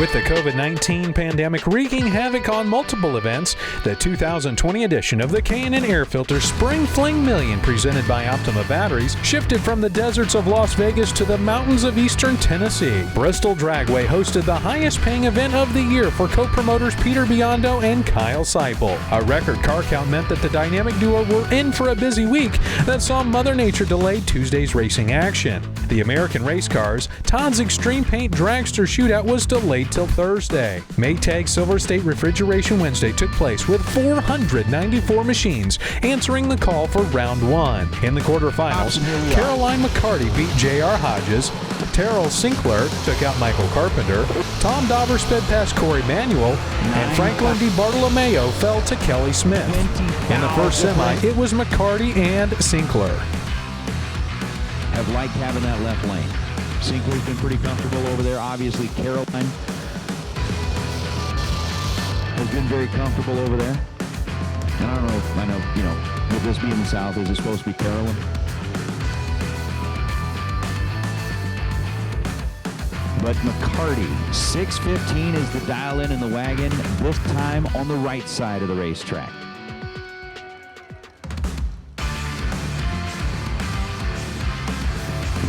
With the COVID-19 pandemic wreaking havoc on multiple events, the 2020 edition of the K&N Air Filter Spring Fling Million presented by Optima Batteries shifted from the deserts of Las Vegas to the mountains of eastern Tennessee. Bristol Dragway hosted the highest-paying event of the year for co-promoters Peter Biondo and Kyle Seipel. A record car count meant that the dynamic duo were in for a busy week that saw Mother Nature delay Tuesday's racing action. The American race cars, Todd's Extreme Paint Dragster shootout was delayed till Thursday. Maytag Silver State Refrigeration Wednesday took place with 494 machines answering the call for round one. In the quarterfinals, Caroline McCarty beat J.R. Hodges, Terrell Sinkler took out Michael Carpenter, Tom Dauber sped past Corey Manuel, and Franklin DiBartolomeo fell to Kelly Smith. In the first semi, it was McCarty and Sinkler. Have liked having that left lane. Sinkler's been pretty comfortable over there. Obviously, Caroline has been very comfortable over there. And I know, with this being the South, is it supposed to be Caroline? But McCarty, 6:15 is the dial-in in the wagon, this time on the right side of the racetrack.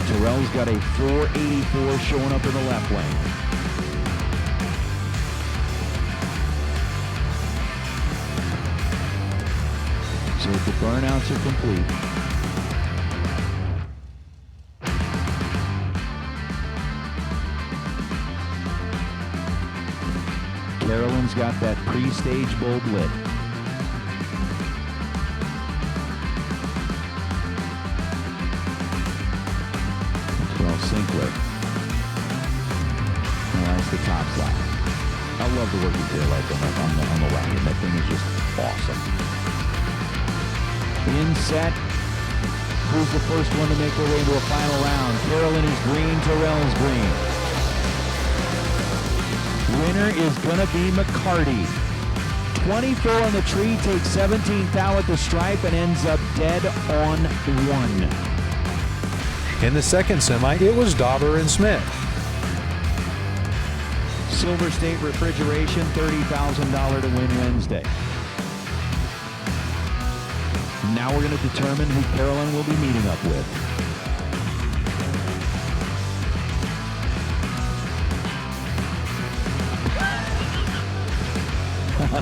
Terrell's got a 484 showing up in the left lane. So the burnouts are complete. Carolyn's got that pre-stage bulb lit. Sinkler. Oh, that's the top slap. I love the work he did like on the wagon. That thing is just awesome. In set. Who's the first one to make their way into a final round? Carolyn is green, Terrell's green. Winner is going to be McCarty. 24 on the tree, takes 17th out at the stripe and ends up dead on one. In the second semi, it was Dauber and Smith. Silver State Refrigeration, $30,000 to win Wednesday. Now we're going to determine who Carolyn will be meeting up with.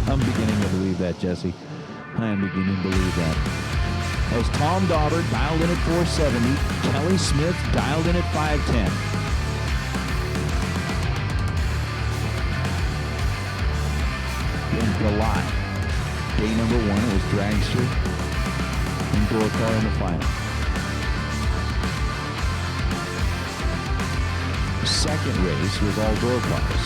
I'm beginning to believe that, Jesse. I am beginning to believe that. As Tom Dauber dialed in at 470, Kelly Smith dialed in at 510. In July, day number one, it was Dragster and door car in the final. The second race was all door cars.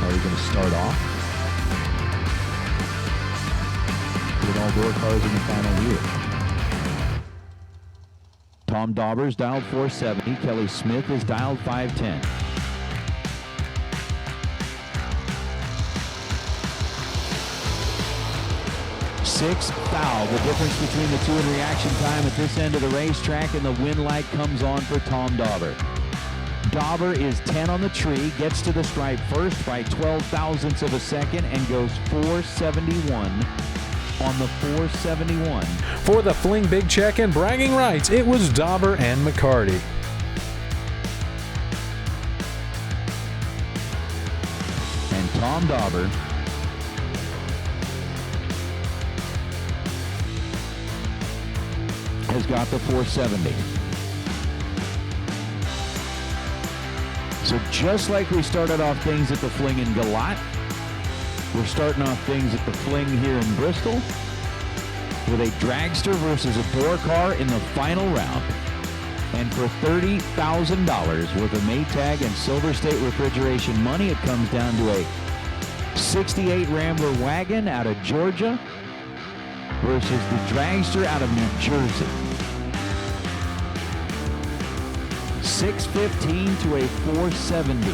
Are we going to start off with all door cars in the final year? Tom Dauber's dialed 470. Kelly Smith is dialed 510. Sixth foul, the difference between the two in reaction time at this end of the racetrack, and the win light comes on for Tom Dauber. Dauber is 10 on the tree, gets to the stripe first by 12 thousandths of a second, and goes 471 on the 471. For the Fling Big Check and bragging rights, it was Dauber and McCarty. And Tom Dauber has got the 470. So just like we started off things at the Fling in Galat, we're starting off things at the Fling here in Bristol with a Dragster versus a door car in the final round. And for $30,000 worth of Maytag and Silver State Refrigeration money, it comes down to a 68 Rambler wagon out of Georgia versus the Dragster out of New Jersey. 615 to a 470.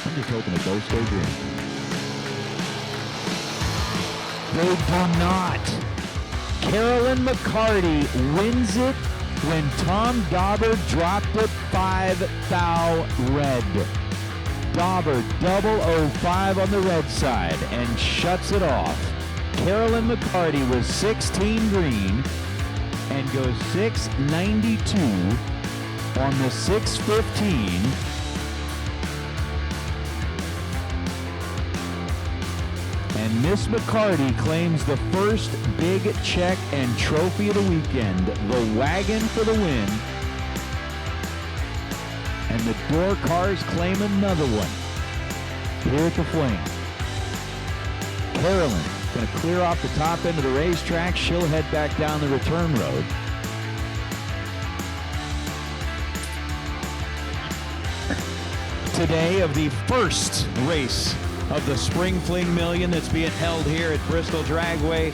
I'm just hoping it goes stay green. They do not. Carolyn McCarty wins it when Tom Dauber dropped it 5 thou red. Dauber 005 on the red side and shuts it off. Carolyn McCarty was 16 green and goes 692 on the 615. And Miss McCarty claims the first big check and trophy of the weekend, the wagon for the win. And the door cars claim another one here at the Fling. Carolyn going to clear off the top end of the racetrack. She'll head back down the return road. Today of the first race of the Spring Fling Million that's being held here at Bristol Dragway.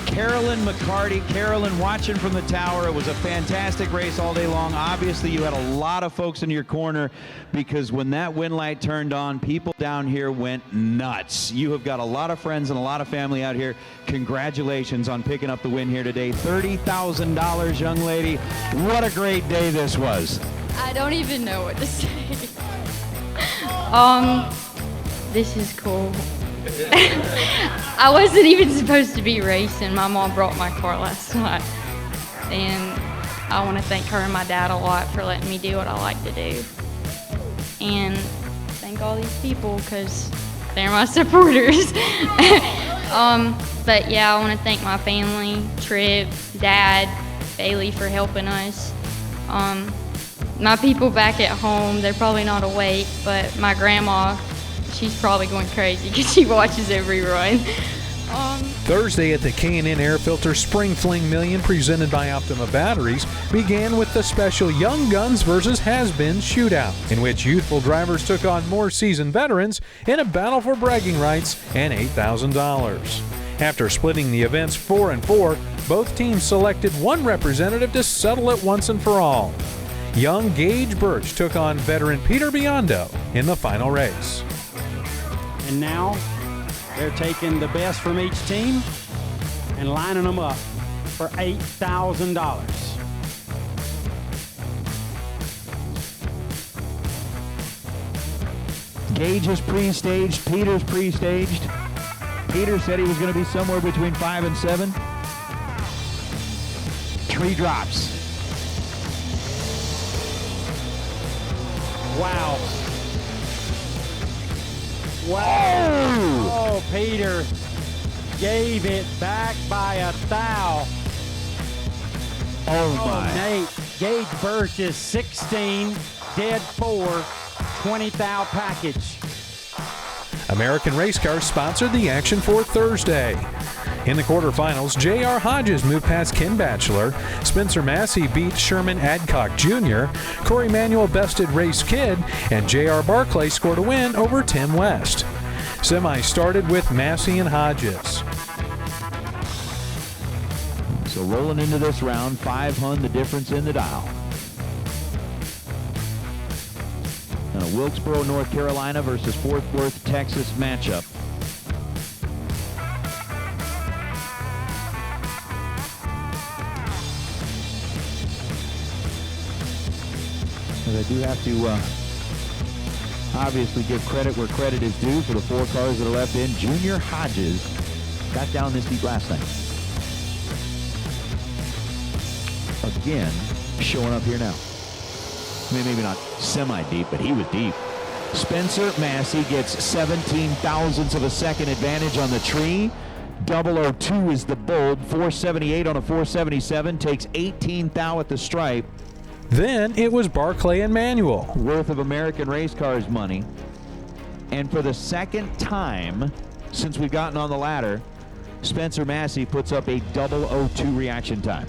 Carolyn McCarty. Carolyn watching from the tower. It was a fantastic race all day long. Obviously, you had a lot of folks in your corner because when that wind light turned on, people down here went nuts. You have got a lot of friends and a lot of family out here. Congratulations on picking up the win here today. $30,000, young lady. What a great day this was. I don't even know what to say. This is cool. I wasn't even supposed to be racing. My mom brought my car last night. And I want to thank her and my dad a lot for letting me do what I like to do. And thank all these people because they're my supporters. But yeah, I want to thank my family, Tripp, Dad, Bailey for helping us. My people back at home, they're probably not awake, but my grandma, she's probably going crazy because she watches every run. Thursday at the K&N Air Filter Spring Fling Million presented by Optima Batteries began with the special Young Guns versus Has-Beens shootout, in which youthful drivers took on more seasoned veterans in a battle for bragging rights and $8,000. After splitting the events 4 and 4, both teams selected one representative to settle it once and for all. Young Gage Birch took on veteran Peter Biondo in the final race. And now they're taking the best from each team and lining them up for $8,000. Gage is pre-staged. Peter's pre-staged. Peter said he was going to be somewhere between 5 and 7. Tree drops. Wow. Wow. Oh, Peter gave it back by a thou. Oh, my. Nate, Gage Birch is 16, dead 4, 20 thou package. American Race Cars sponsored the action for Thursday. In the quarterfinals, J.R. Hodges moved past Ken Batchelor, Spencer Massey beat Sherman Adcock Jr., Corey Manuel bested Race Kidd, and J.R. Barclay scored a win over Tim West. Semi started with Massey and Hodges. So rolling into this round, 500 the difference in the dial. Wilkesboro, North Carolina versus Fort Worth, Texas matchup. I do have to obviously give credit where credit is due for the 4 cars that are left in. Junior Hodges got down this deep last night. Again, showing up here now. I mean, maybe not semi-deep, but he was deep. Spencer Massey gets 17 thousandths of a second advantage on the tree. 002 is the bold. 478 on a 477. Takes 18 thou at the stripe. Then it was Barclay and Manuel. Worth of American Race Cars money. And for the second time since we've gotten on the ladder, Spencer Massey puts up a 002 reaction time.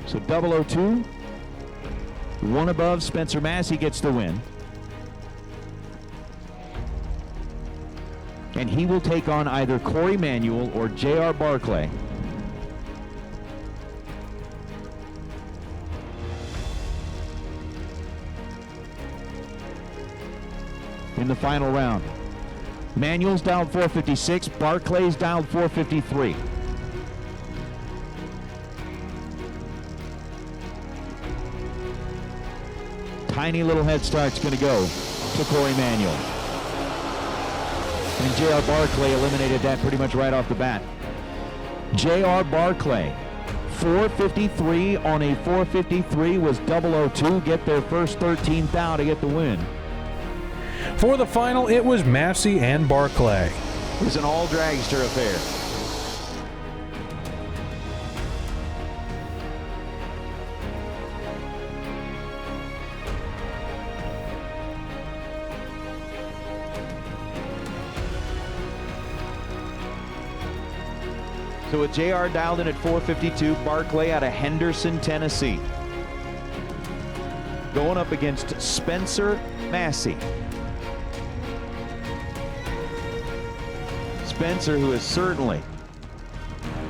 So 002, one above, Spencer Massey gets the win. And he will take on either Corey Manuel or J.R. Barclay. In the final round. Manuel's dialed 456, Barclay's dialed 453. tiny little head start's going to go to Corey Manuel. And J.R. Barclay eliminated that pretty much right off the bat. J.R. Barclay, 453 on a 453 was 002, get their first 13th thou to get the win. For the final, it was Massey and Barclay. It was an all dragster affair. So with JR dialed in at 452, Barclay out of Henderson, Tennessee. Going up against Spencer Massey. Spencer, who is certainly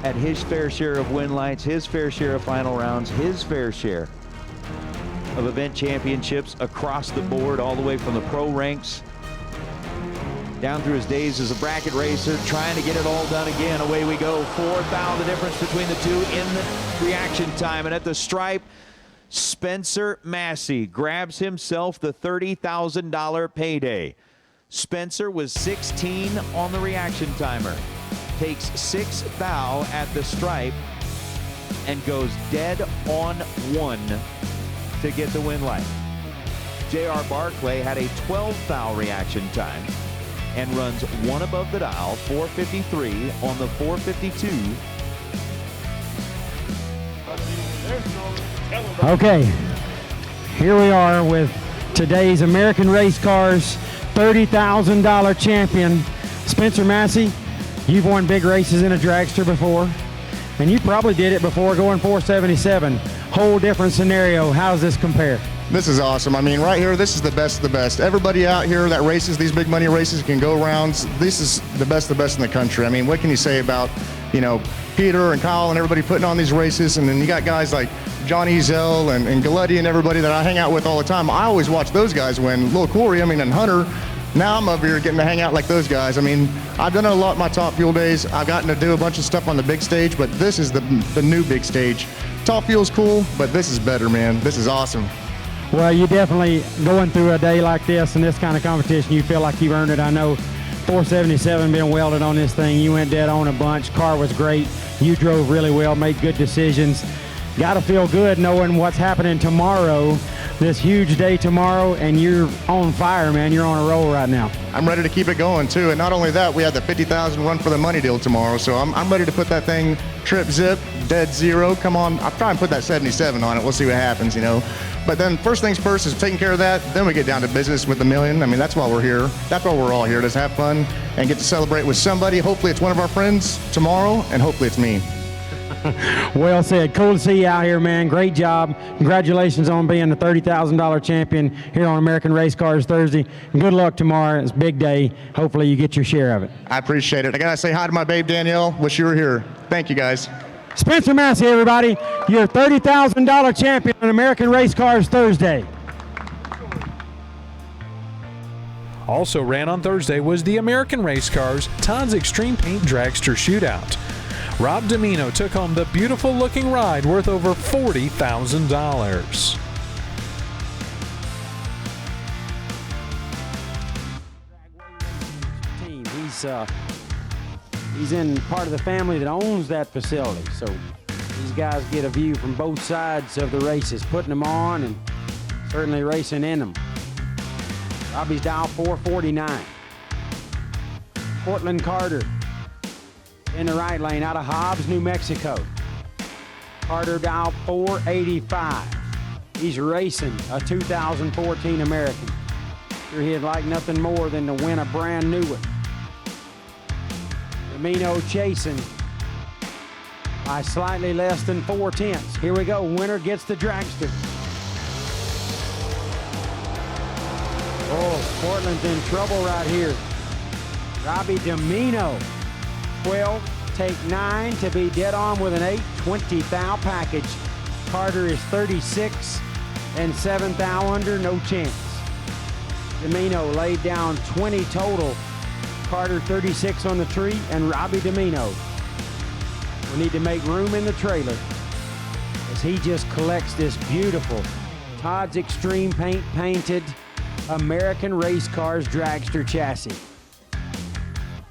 at his fair share of win lights, his fair share of final rounds, his fair share of event championships across the board, all the way from the pro ranks down through his days as a bracket racer, trying to get it all done again. Away we go. 4th thou, the difference between the two in the reaction time. And at the stripe, Spencer Massey grabs himself the $30,000 payday. Spencer was 16 on the reaction timer, takes 6th thou at the stripe, and goes dead on 1 to get the win light. J.R. Barclay had a 12th thou reaction time and runs 1 above the dial, 453 on the 452. Okay, here we are with today's American Race Cars $30,000 champion, Spencer Massey. You've won big races in a dragster before, and you probably did it before going 477. Whole different scenario. How does this compare? This is awesome. I mean, right here, this is the best of the best. Everybody out here that races these big money races can go rounds. This is the best in the country. I mean, what can you say about, you know, Peter and Kyle and everybody putting on these races? And then you got guys like Johnny Zell and Galletti and everybody that I hang out with all the time. I always watch those guys win. Lil Corey, I mean, and Hunter. Now I'm over here getting to hang out like those guys. I mean, I've done a lot in my Top Fuel days. I've gotten to do a bunch of stuff on the big stage, but this is the new big stage. Top Fuel's cool, but this is better, man. This is awesome. Well, you definitely, going through a day like this and this kind of competition, you feel like you've earned it. I know 477 been welded on this thing. You went dead on a bunch. Car was great. You drove really well, made good decisions. Got to feel good knowing what's happening tomorrow, this huge day tomorrow, and you're on fire, man. You're on a roll right now. I'm ready to keep it going, too. And not only that, we have the 50,000 run for the money deal tomorrow. So I'm ready to put that thing trip zip, dead zero. Come on, I'll try and put that 77 on it. We'll see what happens, you know. But then first things first is taking care of that. Then we get down to business with the million. I mean, that's why we're here. That's why we're all here, to have fun and get to celebrate with somebody. Hopefully it's one of our friends tomorrow, and hopefully it's me. Well said. Cool to see you out here, man. Great job. Congratulations on being the $30,000 champion here on American Race Cars Thursday. Good luck tomorrow. It's a big day. Hopefully you get your share of it. I appreciate it. I got to say hi to my babe, Danielle. Wish you were here. Thank you, guys. Spencer Massey, everybody, your $30,000 champion on American Race Cars Thursday. Also ran on Thursday was the American Race Cars Todd's Extreme Paint Dragster Shootout. Rob Domino took home the beautiful-looking ride worth over $40,000. He's in part of the family that owns that facility, so these guys get a view from both sides of the races, putting them on and certainly racing in them. Robbie's dial 449. Portland Carter in the right lane out of Hobbs, New Mexico. Carter dial 485. He's racing a 2014 American. Sure, he'd like nothing more than to win a brand new one. Domino chasing by slightly less than 4/10. Here we go. Winner gets the dragster. Oh, Portland's in trouble right here. Robbie Domino. 12, take 9 to be dead on with an 8, 20 thou package. Carter is 36 and 7 thou under, no chance. Domino laid down 20 total. Carter 36 on the tree, and Robbie Domino. We need to make room in the trailer as he just collects this beautiful Todd's Extreme Paint painted American Race Cars Dragster chassis.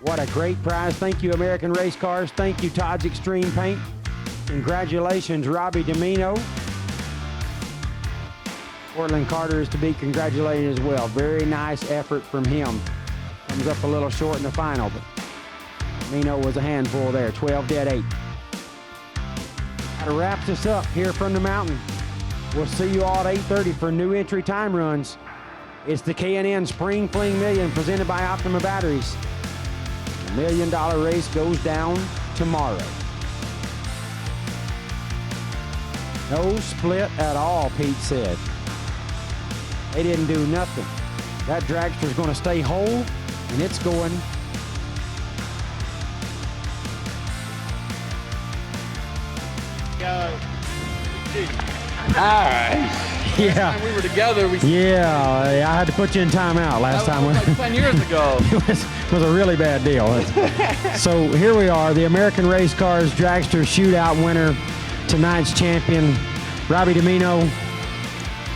What a great prize. Thank you, American Race Cars. Thank you, Todd's Extreme Paint. Congratulations, Robbie Domino. Portland Carter is to be congratulated as well. Very nice effort from him. Comes up a little short in the final, but Domino was a handful there, 12 dead 8. That wraps us up here from the mountain. We'll see you all at 8:30 for new entry time runs. It's the K&N Spring Fling Million presented by Optima Batteries. The $1 million race goes down tomorrow. No split at all, Pete said. They didn't do nothing. That dragster's going to stay whole, and it's going. All right. Yeah. We were together. Yeah, I had to put you in timeout last time. Like 10 years ago. It was a really bad deal. So here we are, the American Race Cars Dragster Shootout winner, tonight's champion, Robbie Domino.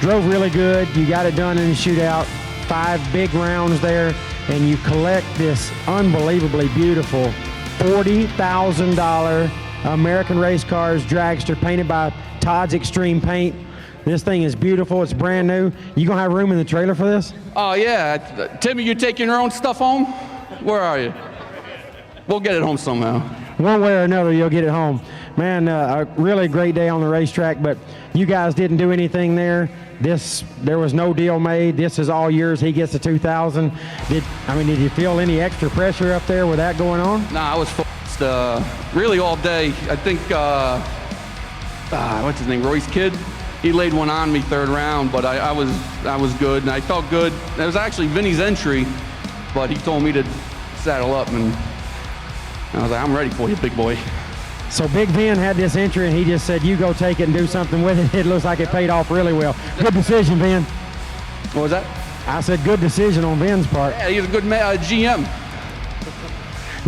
Drove really good. You got it done in the shootout. 5 big rounds there, and you collect this unbelievably beautiful $40,000 American Race Cars Dragster painted by Todd's Extreme Paint. This thing is beautiful. It's brand new. You gonna have room in the trailer for this? Oh, yeah. Timmy, you're taking your own stuff home? Where are you? We'll get it home somehow. One way or another, you'll get it home. Man, a really great day on the racetrack, but you guys didn't do anything there. There was no deal made. This is all yours. He gets the 2,000. Did you feel any extra pressure up there with that going on? Nah, I was focused really all day. I think, what's his name, Roy's kid? He laid one on me third round, but I was good, and I felt good. It was actually Vinny's entry, but he told me to saddle up, and I was like, I'm ready for you, big boy. So Big Vin had this entry, and he just said, you go take it and do something with it. It looks like it paid off really well. Good decision, Vin. What was that? I said good decision on Vin's part. Yeah, he's a good GM.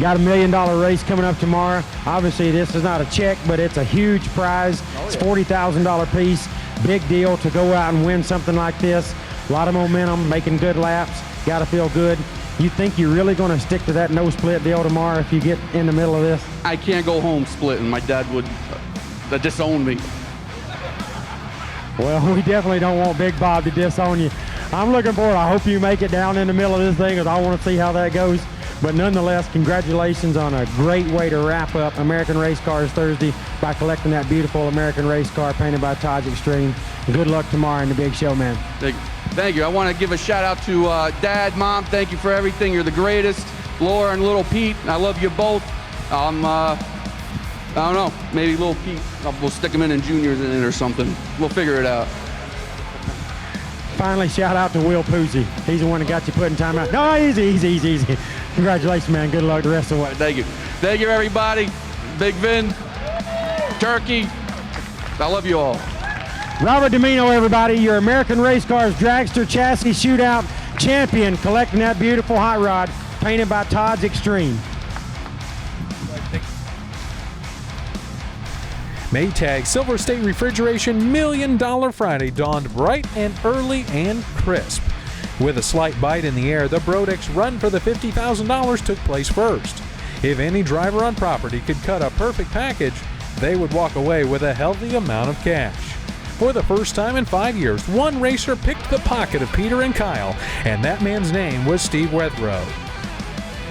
Got a $1 million race coming up tomorrow. Obviously, this is not a check, but it's a huge prize. It's $40,000 piece. Big deal to go out and win something like this. A lot of momentum, making good laps. Got to feel good. You think you're really going to stick to that no split deal tomorrow if you get in the middle of this? I can't go home splitting. My dad would disown me. Well, we definitely don't want Big Bob to disown you. I'm looking forward. I hope you make it down in the middle of this thing, because I want to see how that goes. But nonetheless, congratulations on a great way to wrap up American Race Cars Thursday by collecting that beautiful American race car painted by Todd's Extreme. Good luck tomorrow in the big show, man. Thank you. I want to give a shout out to Dad, Mom. Thank you for everything. You're the greatest. Laura and little Pete, I love you both. I don't know, maybe little Pete, we'll stick him in juniors in it or something. We'll figure it out. Finally, shout out to Will Poozy. He's the one that got you put in timeout. No, easy. Congratulations, man. Good luck the rest of the way. Thank you. Thank you, everybody. Big Vin, Turkey, I love you all. Robert Domino, everybody, your American Race Cars Dragster Chassis Shootout champion, collecting that beautiful hot rod painted by Todd's Extreme. Maytag Silver State Refrigeration $1 Million Friday dawned bright and early and crisp. With a slight bite in the air, the Brodex run for the $50,000 took place first. If any driver on property could cut a perfect package, they would walk away with a healthy amount of cash. For the first time in 5 years, one racer picked the pocket of Peter and Kyle, and that man's name was Steve Witherow.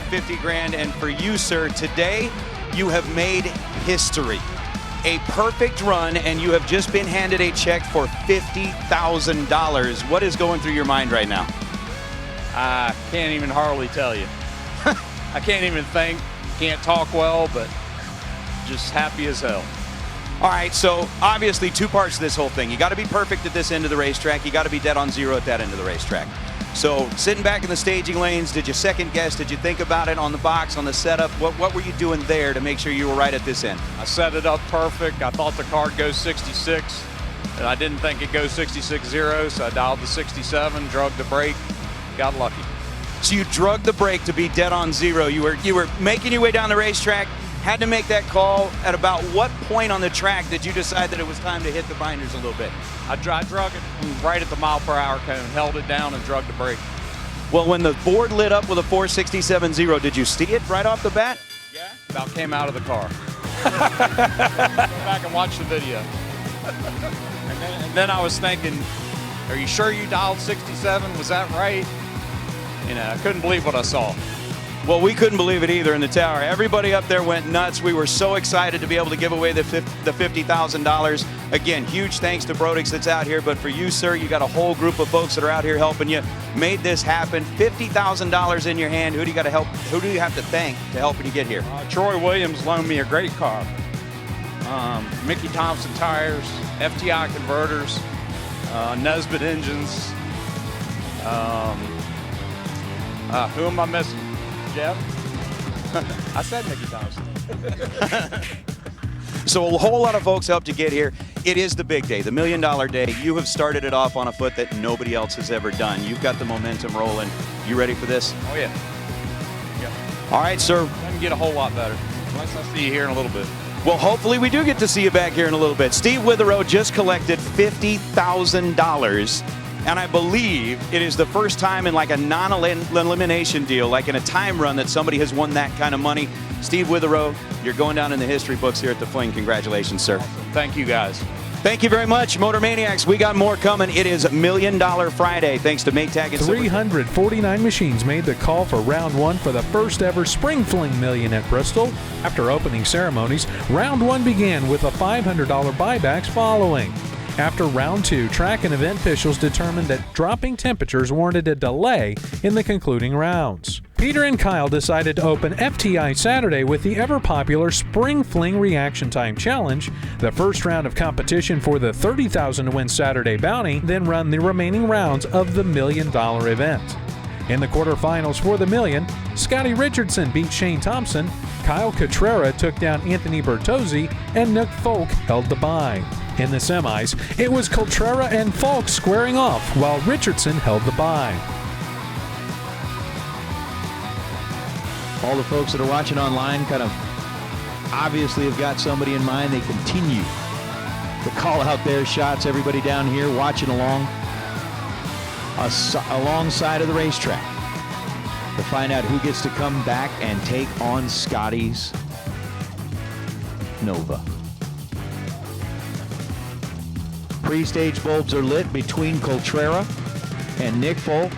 50 grand, and for you, sir, today you have made history. A perfect run, and you have just been handed a check for $50,000. What is going through your mind right now? I can't even hardly tell you. I can't even think, can't talk well, but just happy as hell. All right, so obviously 2 parts to this whole thing. You got to be perfect at this end of the racetrack. You got to be dead on zero at that end of the racetrack. So sitting back in the staging lanes, did you second guess? Did you think about it on the box, on the setup? What were you doing there to make sure you were right at this end? I set it up perfect. I thought the card goes 66, and I didn't think it goes 66-0, so I dialed the 67, drug the brake, got lucky. So you drug the brake to be dead on zero. You were making your way down the racetrack, had to make that call. At about what point on the track did you decide that it was time to hit the binders a little bit? I drug it right at the mile-per-hour cone, held it down, and drug the brake. Well, when the board lit up with a 467.0, did you see it right off the bat? Yeah. About came out of the car. Go back and watch the video. and then I was thinking, are you sure you dialed 67? Was that right? You know, I couldn't believe what I saw. Well, we couldn't believe it either in the tower. Everybody up there went nuts. We were so excited to be able to give away the $50,000. Again, huge thanks to Brodix that's out here. But for you, sir, you got a whole group of folks that are out here helping you. Made this happen. $50,000 in your hand. Who do you got to help? Who do you have to thank to helping you get here? Troy Williams loaned me a great car. Mickey Thompson tires, FTI converters, Nesbitt engines. Who am I missing? Jeff? I said Mickey Thompson. So a whole lot of folks helped you get here. It is the big day, the $1 million day. You have started it off on a foot that nobody else has ever done. You've got the momentum rolling. You ready for this? Oh, yeah. All right, sir. I can get a whole lot better. Unless I see you here in a little bit. Well, hopefully we do get to see you back here in a little bit. Steve Witherow just collected $50,000. And I believe it is the first time in like a non-elimination deal, like in a time run, that somebody has won that kind of money. Steve Witherow, you're going down in the history books here at the Fling. Congratulations, sir. Awesome. Thank you, guys. Thank you very much, Motor Maniacs. We got more coming. It is $1 Million Friday, thanks to Maytag and 349 machines made the call for round one for the first ever Spring Fling Million at Bristol. After opening ceremonies, round one began with a $500 buybacks following. After round two, track and event officials determined that dropping temperatures warranted a delay in the concluding rounds. Peter and Kyle decided to open FTI Saturday with the ever-popular Spring Fling Reaction Time Challenge, the first round of competition for the $30,000 to win Saturday bounty, then run the remaining rounds of the $1 million event. In the quarterfinals for the million, Scotty Richardson beat Shane Thompson, Kyle Cotrera took down Anthony Bertozzi, and Nick Folk held the bye. In the semis, it was Cotrera and Folk squaring off, while Richardson held the bye. All the folks that are watching online kind of obviously have got somebody in mind. They continue to call out their shots. Everybody down here watching along alongside of the racetrack to find out who gets to come back and take on Scotty's Nova. Pre-stage bulbs are lit between Cotrera and Nick Folk.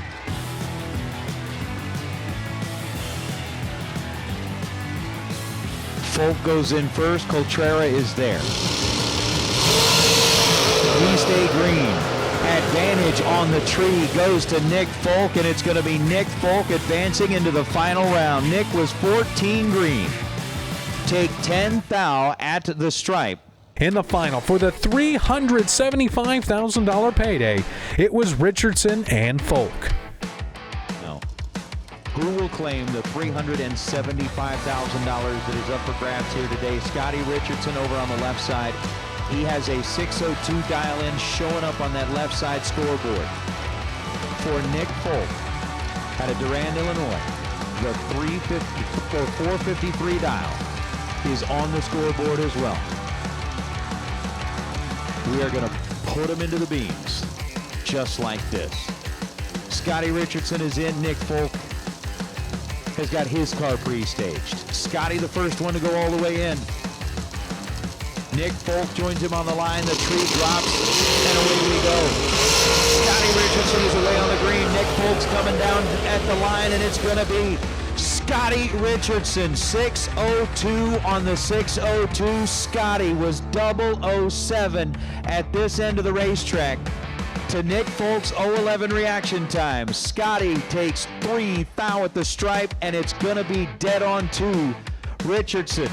Folk goes in first. Cotrera is there. We stay green. Advantage on the tree goes to Nick Folk, and it's going to be Nick Folk advancing into the final round. Nick was 14 green. Take 10 thou at the stripe. In the final for the $375,000 payday, it was Richardson and Folk. No. Who will claim the $375,000 that is up for grabs here today? Scotty Richardson over on the left side. He has a 602 dial-in showing up on that left side scoreboard. For Nick Folk out of Durand, Illinois, the 453 dial is on the scoreboard as well. We are going to put him into the beams, just like this. Scotty Richardson is in. Nick Folk has got his car pre-staged. Scotty, the first one to go all the way in. Nick Folk joins him on the line. The tree drops, and away we go. Scotty Richardson is away on the green. Nick Folk's coming down at the line, and it's going to be Scotty Richardson, 602 on the 602. Scotty was 007 at this end of the racetrack to Nick Folk's 011 reaction time. Scotty takes 3 thou at the stripe, and it's going to be dead on 2. Richardson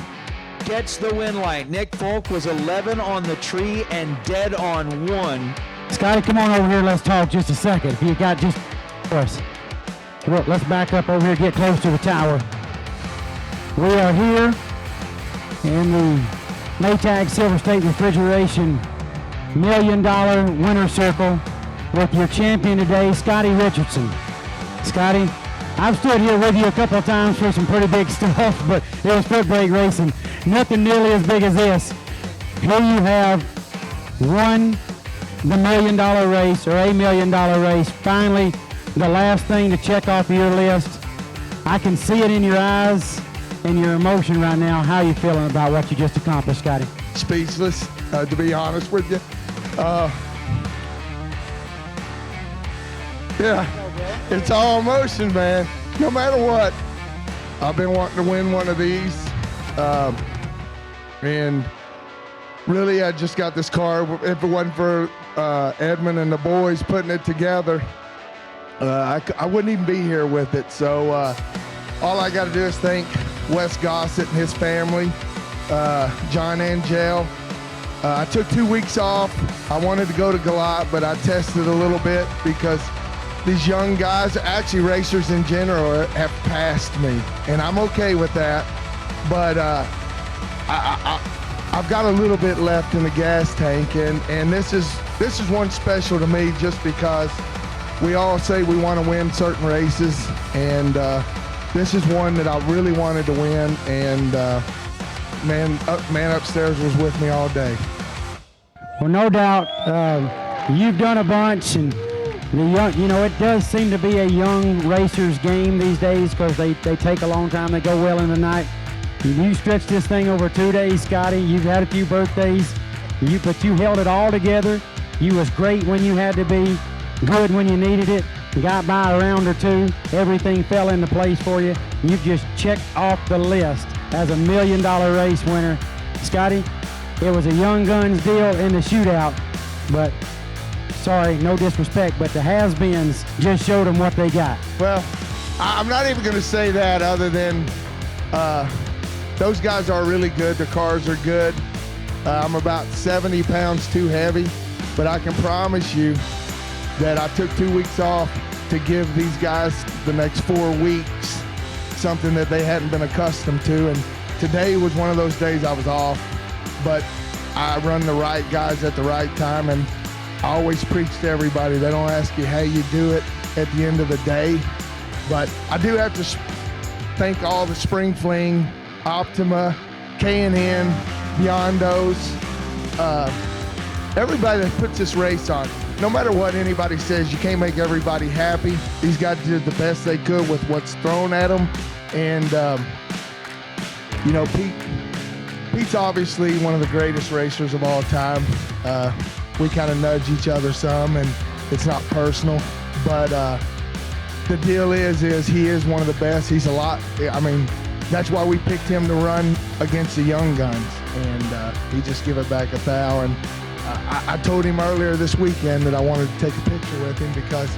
gets the win light. Nick Folk was 11 on the tree and dead on 1. Scotty, come on over here. Let's talk just a second. If you got just for us. Look, let's back up over here, get close to the tower. We are here in the Maytag Silver State Refrigeration $1 Million winner circle with your champion today, Scotty Richardson. Scotty, I've stood here with you a couple of times for some pretty big stuff, but It was foot brake racing. Nothing nearly as big as this. Here you have won the $1 million race or $1 million race. Finally, the last thing to check off your list. I can see it in your eyes and your emotion right now. How are you feeling about what you just accomplished, Scotty? Speechless, to be honest with you. Yeah, it's all emotion, man. No matter what, I've been wanting to win one of these. And really, I just got this car. If it wasn't for Edmund and the boys putting it together, I wouldn't even be here with it. So all I got to do is thank Wes Gossett and his family, John Angel. I took 2 weeks off. I wanted to go to Galat, but I tested a little bit because these young guys, actually racers in general, have passed me, and I'm okay with that. But I've got a little bit left in the gas tank, and this is one special to me just because we all say we want to win certain races, and this is one that I really wanted to win, and man upstairs was with me all day. Well, no doubt you've done a bunch, and it does seem to be a young racer's game these days because they take a long time. They go well in the night. You stretched this thing over 2 days, Scotty. You've had a few birthdays, but you held it all together. You was great when you had to be, good when you needed it. You got by a round or two. Everything fell into place for you. You've just checked off the list as a $1 million race winner. Scotty, it was a young guns deal in the shootout, but sorry, no disrespect, but the has-beens just showed them what they got. Well, I'm not even going to say that other than those guys are really good. Their cars are good. I'm about 70 pounds too heavy, but I can promise you that I took 2 weeks off to give these guys the next 4 weeks something that they hadn't been accustomed to, and today was one of those days I was off, but I run the right guys at the right time, and I always preach to everybody. They don't ask you how you do it at the end of the day, but I do have to thank all the Spring Fling, Optima, K&N, Beyondos, everybody that puts this race on. No matter what anybody says, you can't make everybody happy. These guys did the best they could with what's thrown at them, and Pete's obviously one of the greatest racers of all time. We kind of nudge each other some, and it's not personal, but the deal is he is one of the best. He's a lot. I mean, that's why we picked him to run against the young guns, and he just give it back a thou. And I told him earlier this weekend that I wanted to take a picture with him because,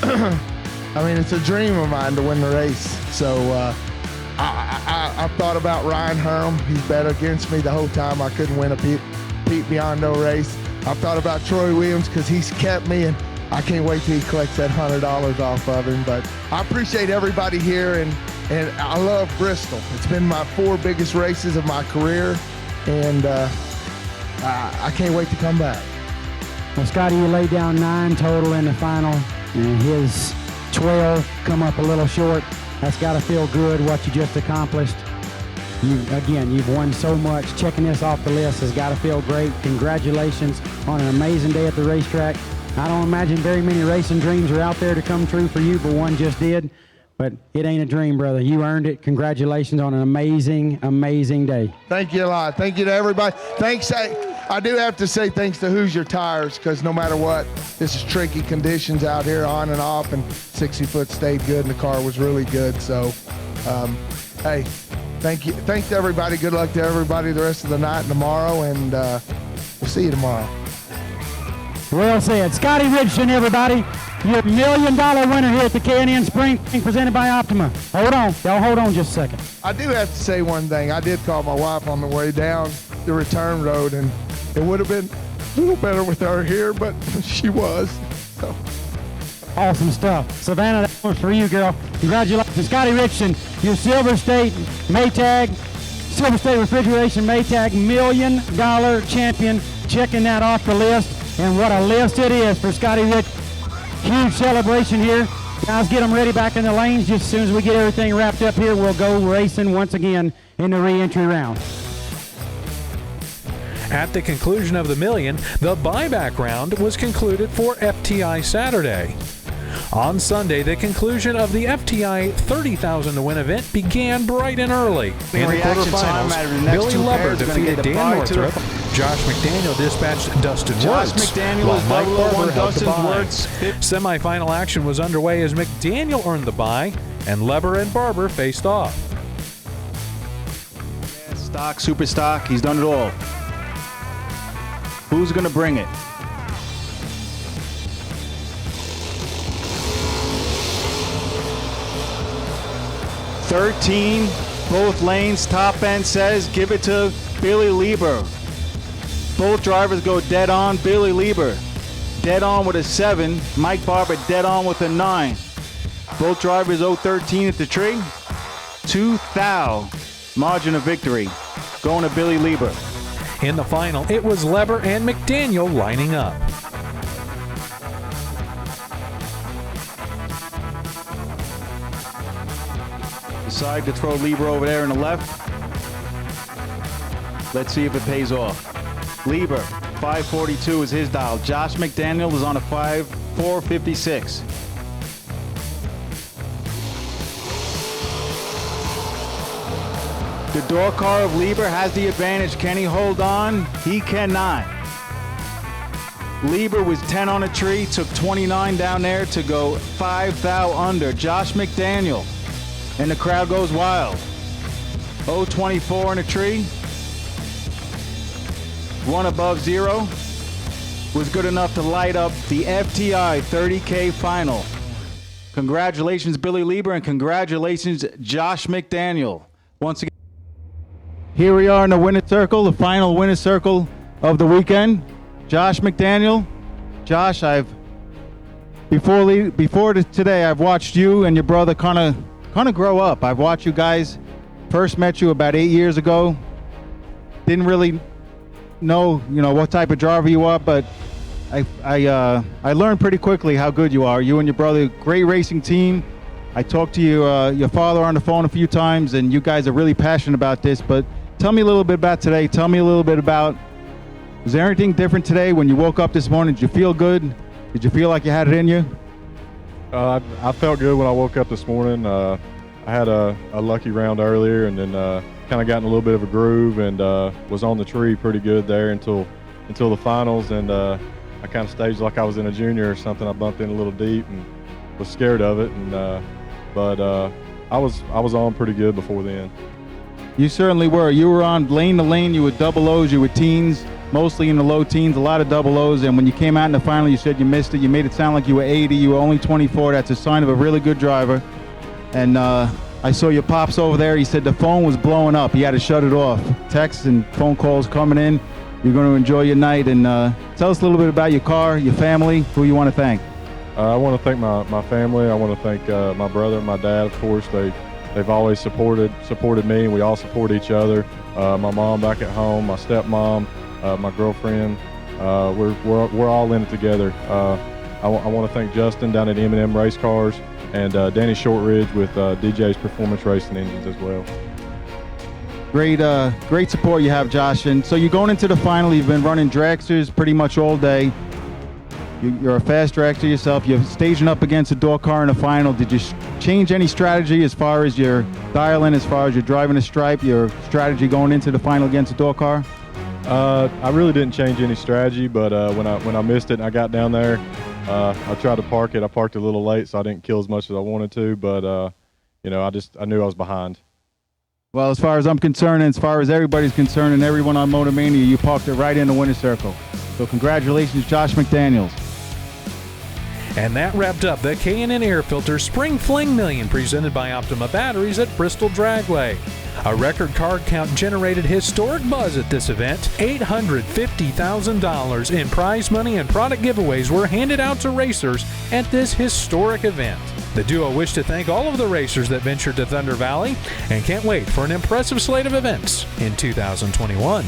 I mean, it's a dream of mine to win the race. So I've thought about Ryan Herm. He's bet against me the whole time. I couldn't win a Pete Biondo race. I've thought about Troy Williams because he's kept me, and I can't wait till he collects that $100 off of him. But I appreciate everybody here, and I love Bristol. It's been my 4 biggest races of my career, and I can't wait to come back. Well, Scotty, you laid down 9 total in the final, and his 12 come up a little short. That's got to feel good, what you just accomplished. You've won so much. Checking this off the list has got to feel great. Congratulations on an amazing day at the racetrack. I don't imagine very many racing dreams are out there to come true for you, but one just did. But it ain't a dream, brother. You earned it. Congratulations on an amazing, amazing day. Thank you a lot. Thank you to everybody. Thanks. I do have to say thanks to Hoosier Tires, because no matter what, this is tricky conditions out here on and off, and 60 Foot stayed good, and the car was really good. So, hey, thank you. Thanks to everybody. Good luck to everybody the rest of the night and tomorrow, and we'll see you tomorrow. Well said. Scotty Richardson, everybody. Your $1 million winner here at the K&N Spring, presented by Optima. Hold on. Y'all hold on just a second. I do have to say one thing. I did call my wife on the way down the return road, and it would have been a little better with her here, but she was. So. Awesome stuff. Savannah, that one's for you, girl. Congratulations. Scotty Richardson, your Silver State Maytag, Silver State Refrigeration Maytag $1 million champion. Checking that off the list, and what a list it is for Scotty Richardson. Huge celebration here. Guys, get them ready back in the lanes. Just as soon as we get everything wrapped up here, we'll go racing once again in the re-entry round. At the conclusion of the million, the buyback round was concluded for FTI Saturday. On Sunday, the conclusion of the FTI 30,000 to win event began bright and early. In the quarterfinals, Billy Lubber defeated Dan Northrup. Josh McDaniel dispatched Dustin Wirtz, while Mike Barber held the bye. Semifinal action was underway as McDaniel earned the bye, and Lubber and Barber faced off. Stock, super stock, he's done it all. Who's going to bring it? "13, both lanes, top end says, give it to Billy Lieber. Both drivers go dead on. Billy Lieber dead on with a 7. Mike Barber dead on with a 9. Both drivers owe 13 at the tree. 2 thou margin of victory going to Billy Lieber. In the final, it was Leber and McDaniel lining up. Decide to throw Lieber over there in the left. Let's see if it pays off. Lieber, 542 is his dial. Josh McDaniel is on a 456. The door car of Lieber has the advantage. Can he hold on? He cannot. Lieber was 10 on a tree, took 29 down there to go 5 thou under. Josh McDaniel, and the crowd goes wild. 024 in a tree. 1 above 0 was good enough to light up the FTI 30K final. Congratulations, Billy Lieber, and congratulations, Josh McDaniel. Once again, here we are in the winner's circle, the final winner's circle of the weekend. Josh McDaniel. Josh, before today, I've watched you and your brother kind of grow up. I've watched you guys. First met you about 8 years ago. Didn't really know, what type of driver you are, but I learned pretty quickly how good you are. You and your brother, great racing team. I talked to your father on the phone a few times, and you guys are really passionate about this. But tell me a little bit about today. Tell me a little bit about, was there anything different today when you woke up this morning? Did you feel good? Did you feel like you had it in you? I felt good when I woke up this morning. I had a lucky round earlier, and then kind of got in a little bit of a groove, and was on the tree pretty good there until the finals. And I kind of staged like I was in a junior or something. I bumped in a little deep and was scared of it, and but I was on pretty good before then. You certainly were. You were on lane to lane. You were double O's. You were teens, mostly in the low teens, a lot of double O's. And when you came out in the final, you said you missed it. You made it sound like you were 80. You were only 24. That's a sign of a really good driver. And I saw your pops over there. He said the phone was blowing up. He had to shut it off. Texts and phone calls coming in. You're going to enjoy your night. And tell us a little bit about your car, your family, who you want to thank. I want to thank my family. I want to thank my brother and my dad, of course. They've always supported me, and we all support each other. My mom back at home, my stepmom, my girlfriend. We're all in it together. I want to thank Justin down at M&M Race Cars, and Danny Shortridge with DJ's Performance Racing Engines as well. Great support you have, Josh. And so you're going into the final. You've been running dragsters pretty much all day. You're a fast dragster yourself. You're staging up against a door car in the final. Did you change any strategy as far as your dial-in, as far as your driving a stripe, your strategy going into the final against a door car? I really didn't change any strategy, but when I missed it and I got down there, I tried to park it. I parked a little late, so I didn't kill as much as I wanted to, but I knew I was behind. Well, as far as I'm concerned, and as far as everybody's concerned, and everyone on Motor Mania, you parked it right in the winner's circle. So congratulations, Josh McDaniels. And that wrapped up the K&N Air Filter Spring Fling Million presented by Optima Batteries at Bristol Dragway. A record card count generated historic buzz at this event. $850,000 in prize money and product giveaways were handed out to racers at this historic event. The duo wish to thank all of the racers that ventured to Thunder Valley and can't wait for an impressive slate of events in 2021.